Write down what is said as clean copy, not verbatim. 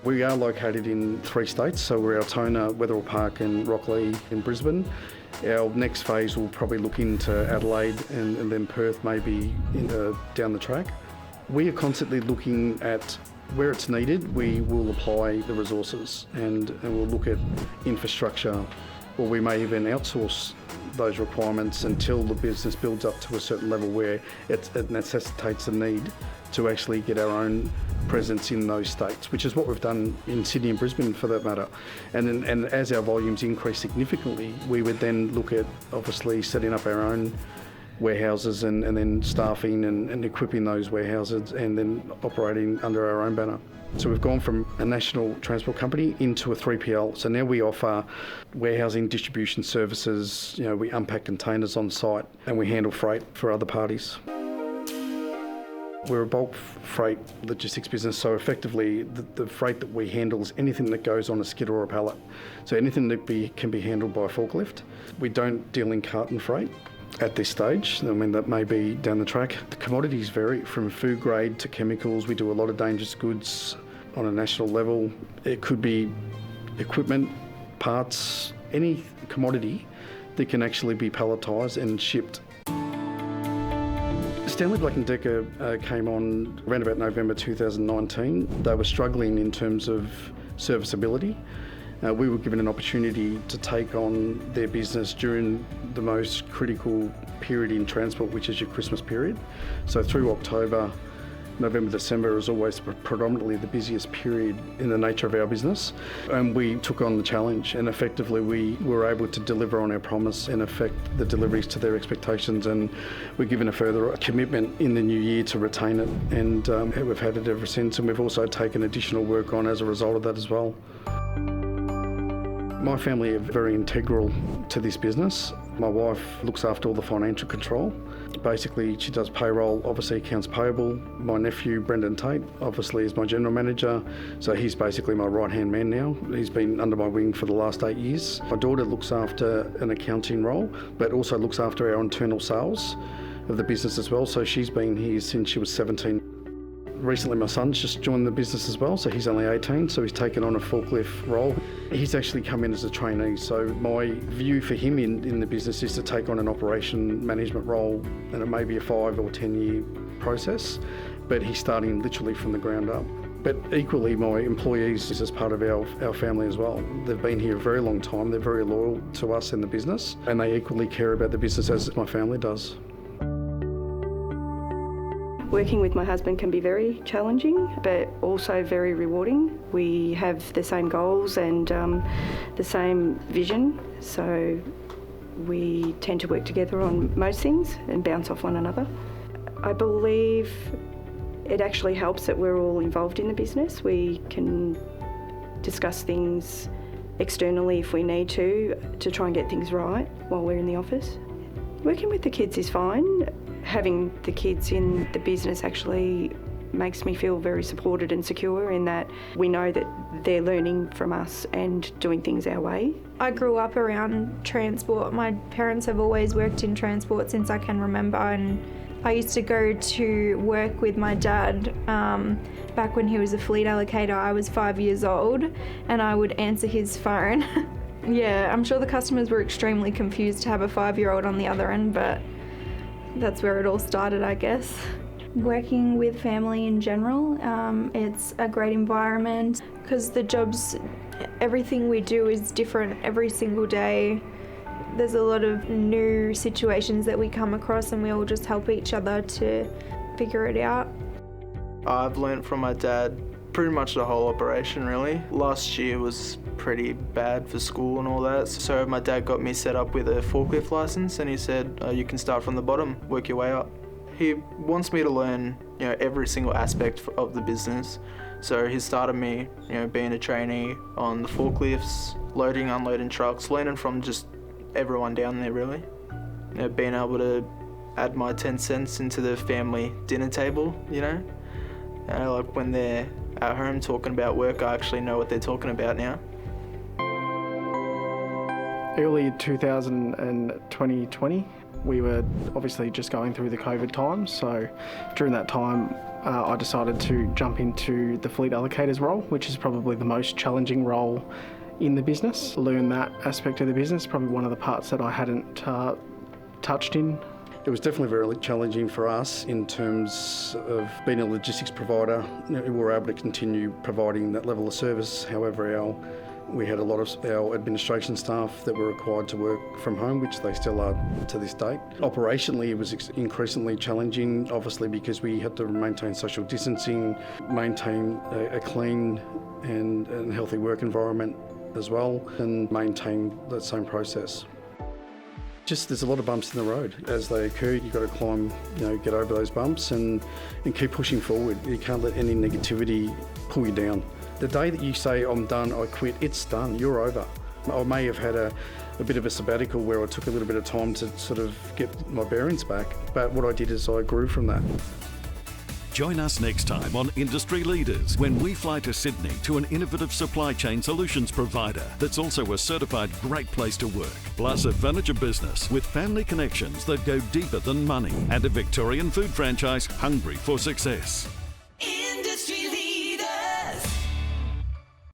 We are located in 3 states, so we're Altona, Wetherill Park and Rocklea in Brisbane. Our next phase will probably look into Adelaide and then Perth maybe down the track. We are constantly looking at where it's needed. We will apply the resources and we'll look at infrastructure, or we may even outsource those requirements until the business builds up to a certain level where it necessitates a need to actually get our own presence in those states, which is what we've done in Sydney and Brisbane for that matter. And as our volumes increase significantly, we would then look at obviously setting up our own warehouses and then staffing and equipping those warehouses and then operating under our own banner. So we've gone from a national transport company into a 3PL. So now we offer warehousing, distribution services, we unpack containers on site and we handle freight for other parties. We're a bulk freight logistics business, so effectively the freight that we handle is anything that goes on a skid or a pallet. So anything that can be handled by a forklift. We don't deal in carton freight at this stage. That may be down the track. The commodities vary from food grade to chemicals. We do a lot of dangerous goods on a national level. It could be equipment, parts, any commodity that can actually be palletised and shipped. Stanley Black & Decker came on around about November 2019. They were struggling in terms of serviceability. We were given an opportunity to take on their business during the most critical period in transport, which is your Christmas period. So through October, November, December is always predominantly the busiest period in the nature of our business. And we took on the challenge and effectively we were able to deliver on our promise and affect the deliveries to their expectations, and we're given a further commitment in the new year to retain it, and we've had it ever since, and we've also taken additional work on as a result of that as well. My family are very integral to this business. My wife looks after all the financial control. Basically, she does payroll, obviously accounts payable. My nephew, Brendan Tate, obviously is my general manager. So he's basically my right-hand man now. He's been under my wing for the last 8 years. My daughter looks after an accounting role, but also looks after our internal sales of the business as well. So she's been here since she was 17. Recently my son's just joined the business as well, so he's only 18, so he's taken on a forklift role. He's actually come in as a trainee, so my view for him in the business is to take on an operation management role, and it may be a 5 or 10 year process, but he's starting literally from the ground up. But equally, my employees is as part of our family as well. They've been here a very long time, they're very loyal to us in the business, and they equally care about the business as my family does. Working with my husband can be very challenging, but also very rewarding. We have the same goals and the same vision, so we tend to work together on most things and bounce off one another. I believe it actually helps that we're all involved in the business. We can discuss things externally if we need to try and get things right while we're in the office. Working with the kids is fine. Having the kids in the business actually makes me feel very supported and secure in that we know that they're learning from us and doing things our way. I grew up around transport. My parents have always worked in transport since I can remember, and I used to go to work with my dad back when he was a fleet allocator. I was 5 years old and I would answer his phone. Yeah, I'm sure the customers were extremely confused to have a 5-year-old on the other end, but that's where it all started, I guess. Working with family in general, it's a great environment because the jobs, everything we do is different every single day. There's a lot of new situations that we come across and we all just help each other to figure it out. I've learnt from my dad pretty much the whole operation really. Last year was pretty bad for school and all that, so my dad got me set up with a forklift license and he said you can start from the bottom, work your way up. He wants me to learn every single aspect of the business, so he started me being a trainee on the forklifts, loading, unloading trucks, learning from just everyone down there really. Being able to add my 10 cents into the family dinner table, like when they're at home talking about work, I actually know what they're talking about now. Early 2020, we were obviously just going through the COVID times, so during that time I decided to jump into the fleet allocator's role, which is probably the most challenging role in the business. Learn that aspect of the business, probably one of the parts that I hadn't touched in. It was definitely very challenging for us in terms of being a logistics provider. We were able to continue providing that level of service. However, we had a lot of our administration staff that were required to work from home, which they still are to this date. Operationally, it was increasingly challenging, obviously, because we had to maintain social distancing, maintain a clean and healthy work environment as well, and maintain that same process. There's a lot of bumps in the road. As they occur, you've got to climb, get over those bumps and keep pushing forward. You can't let any negativity pull you down. The day that you say, I'm done, I quit, it's done, you're over. I may have had a bit of a sabbatical where I took a little bit of time to sort of get my bearings back, but what I did is I grew from that. Join us next time on Industry Leaders when we fly to Sydney to an innovative supply chain solutions provider that's also a certified great place to work, plus a furniture business with family connections that go deeper than money and a Victorian food franchise hungry for success.